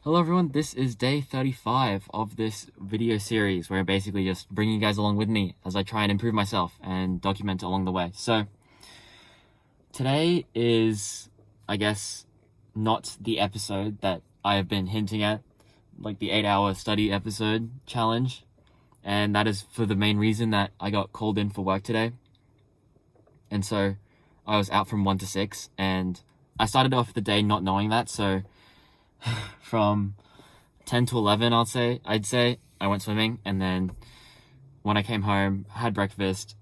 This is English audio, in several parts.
Hello everyone, this is day 35 of this video series where I'm basically just bringing you guys along with me as I try and improve myself and document along the way. So today is, I guess, not the episode that I have been hinting at, like the 8-hour study episode challenge. And that is for the main reason that I got called in for work today. And so I was out from 1 to 6 and I started off the day not knowing that. So from 10 to 11, I'd say I went swimming, and then when I came home, had breakfast,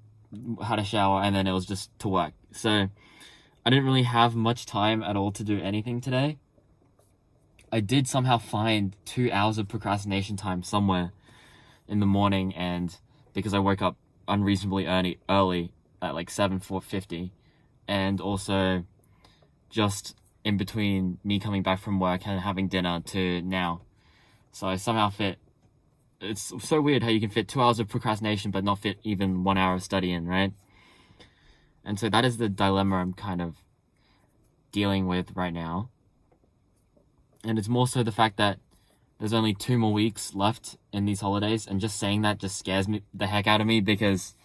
had a shower, and then it was just to work. So I didn't really have much time at all to do anything today. I did somehow find 2 hours of procrastination time somewhere in the morning, and because I woke up unreasonably early at like 7:50, and also just in between me coming back from work and having dinner to now. So I somehow it's so weird how you can fit 2 hours of procrastination but not fit even 1 hour of study in, right? And so that is the dilemma I'm kind of dealing with right now. And it's more so the fact that there's only 2 more weeks left in these holidays, and just saying that just scares the heck out of me because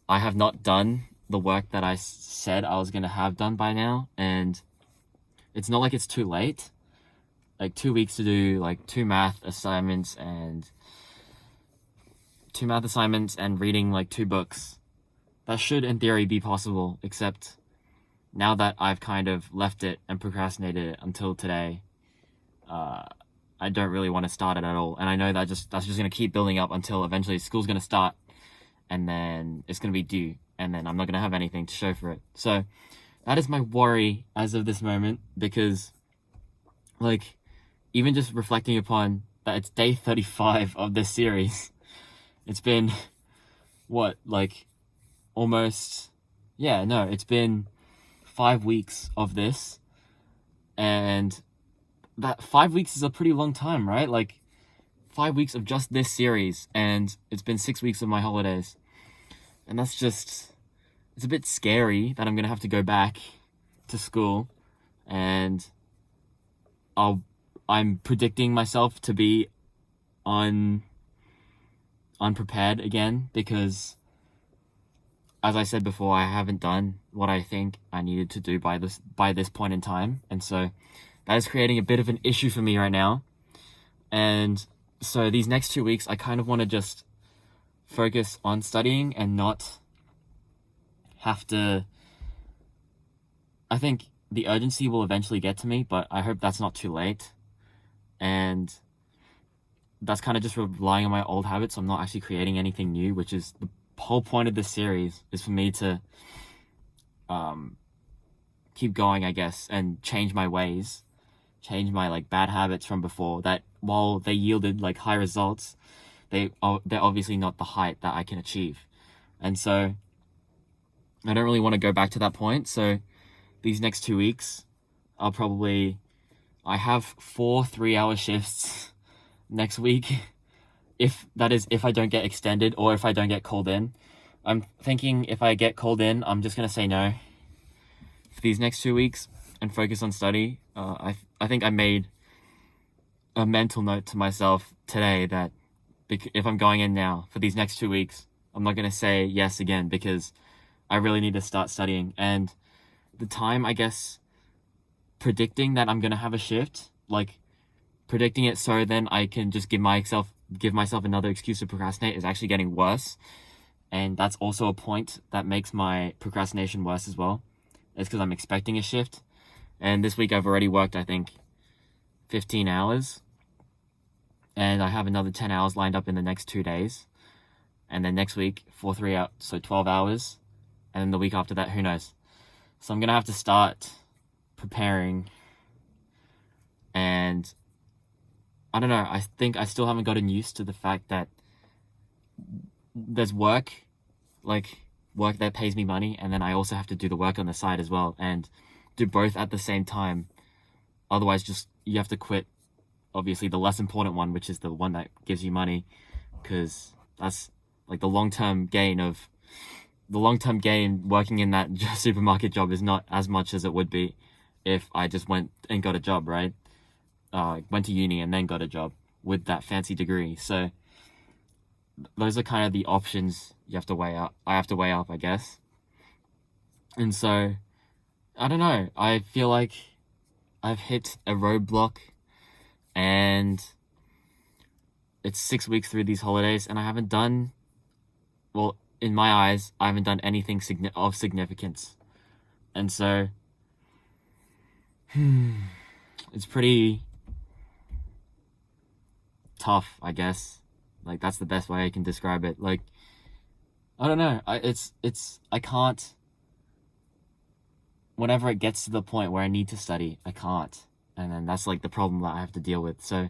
I have not done the work that I said I was going to have done by now, and it's not like it's too late. Like 2 weeks to do like 2 math assignments and reading like 2 books. That should in theory be possible, except now that I've kind of left it and procrastinated it until today, I don't really want to start it at all. And I know that that's just going to keep building up until eventually school's going to start, and then it's going to be due, and then I'm not going to have anything to show for it. So that is my worry as of this moment, because like even just reflecting upon that it's day 35 of this series, it's been it's been 5 weeks of this, and that 5 weeks is a pretty long time, right? Like 5 weeks of just this series, and it's been 6 weeks of my holidays. And it's a bit scary that I'm gonna have to go back to school, and I'm predicting myself to be unprepared again, because as I said before, I haven't done what I think I needed to do by this point in time, and so that is creating a bit of an issue for me right now. And so these next 2 weeks, I kind of want to just focus on studying and not have to. I think the urgency will eventually get to me, but I hope that's not too late. And that's kind of just relying on my old habits. I'm not actually creating anything new, which is the whole point of this series, is for me to keep going, I guess, and change my ways, change my like bad habits from before, that while they yielded like high results, they're obviously not the height that I can achieve. And so I don't really want to go back to that point. So these next 2 weeks, I have 4 3-hour shifts next week, if I don't get extended or if I don't get called in. I'm thinking if I get called in, I'm just going to say no for these next 2 weeks and focus on study. I think I made a mental note to myself today that if I'm going in now for these next 2 weeks, I'm not going to say yes again, because I really need to start studying. And the time, I guess, predicting that I'm going to have a shift, like predicting it so then I can just give myself another excuse to procrastinate, is actually getting worse. And that's also a point that makes my procrastination worse as well. It's because I'm expecting a shift. And this week I've already worked, I think, 15 hours. And I have another 10 hours lined up in the next 2 days. And then next week, 3 hours, so 12 hours. And then the week after that, who knows? So I'm going to have to start preparing. And I don't know, I think I still haven't gotten used to the fact that there's work that pays me money, and then I also have to do the work on the side as well, and do both at the same time. Otherwise, you have to quit, obviously, the less important one, which is the one that gives you money, because that's like the long-term gain working in that supermarket job is not as much as it would be if I just went and got a job, right? went to uni and then got a job with that fancy degree. So those are kind of the options you have to weigh up. I have to weigh up, I guess. And so, I don't know. I feel like I've hit a roadblock, and it's 6 weeks through these holidays, and I haven't done, well, in my eyes, I haven't done anything of significance. And so, it's pretty tough, I guess. Like, that's the best way I can describe it. Like, I don't know. I can't. Whenever it gets to the point where I need to study, I can't. And then that's like the problem that I have to deal with. So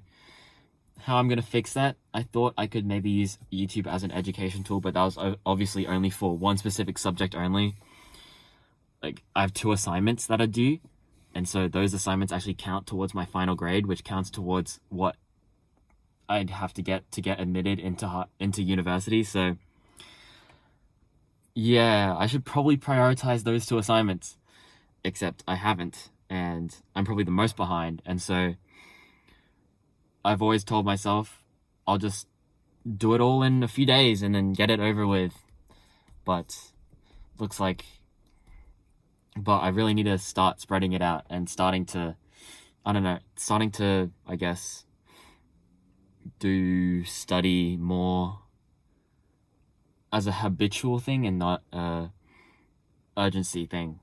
how I'm going to fix that, I thought I could maybe use YouTube as an education tool, but that was obviously only for one specific subject only. Like, I have 2 assignments that are due, and so those assignments actually count towards my final grade, which counts towards what I'd have to get admitted into university. So yeah, I should probably prioritize those 2 assignments, except I haven't, and I'm probably the most behind. And so I've always told myself I'll just do it all in a few days and then get it over with. But I really need to start spreading it out and starting to, I guess, do study more as a habitual thing and not a urgency thing.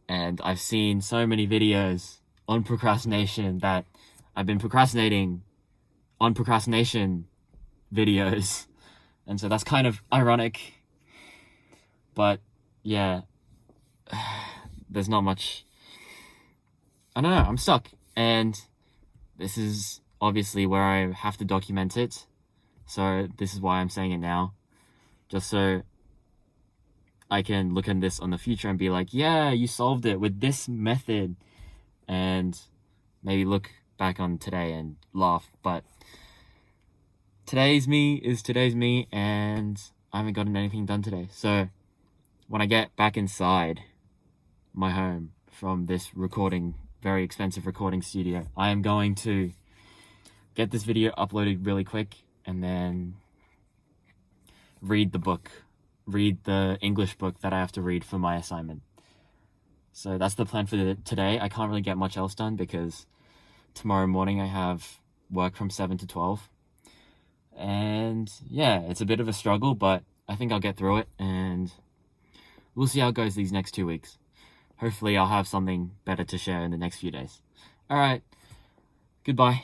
And I've seen so many videos on procrastination that I've been procrastinating on procrastination videos. And so that's kind of ironic. But yeah, there's not much. I don't know, I'm stuck. And this is obviously where I have to document it. So this is why I'm saying it now. Just so I can look at this on the future and be like, yeah, you solved it with this method. And maybe look back on today and laugh. But today's me is today's me, and I haven't gotten anything done today. So when I get back inside my home from this very expensive recording studio, I am going to get this video uploaded really quick and then read the English book that I have to read for my assignment. So that's the plan for today. I can't really get much else done because tomorrow morning I have work from 7 to 12. And yeah, it's a bit of a struggle, but I think I'll get through it, and we'll see how it goes these next 2 weeks. Hopefully I'll have something better to share in the next few days. All right. Goodbye.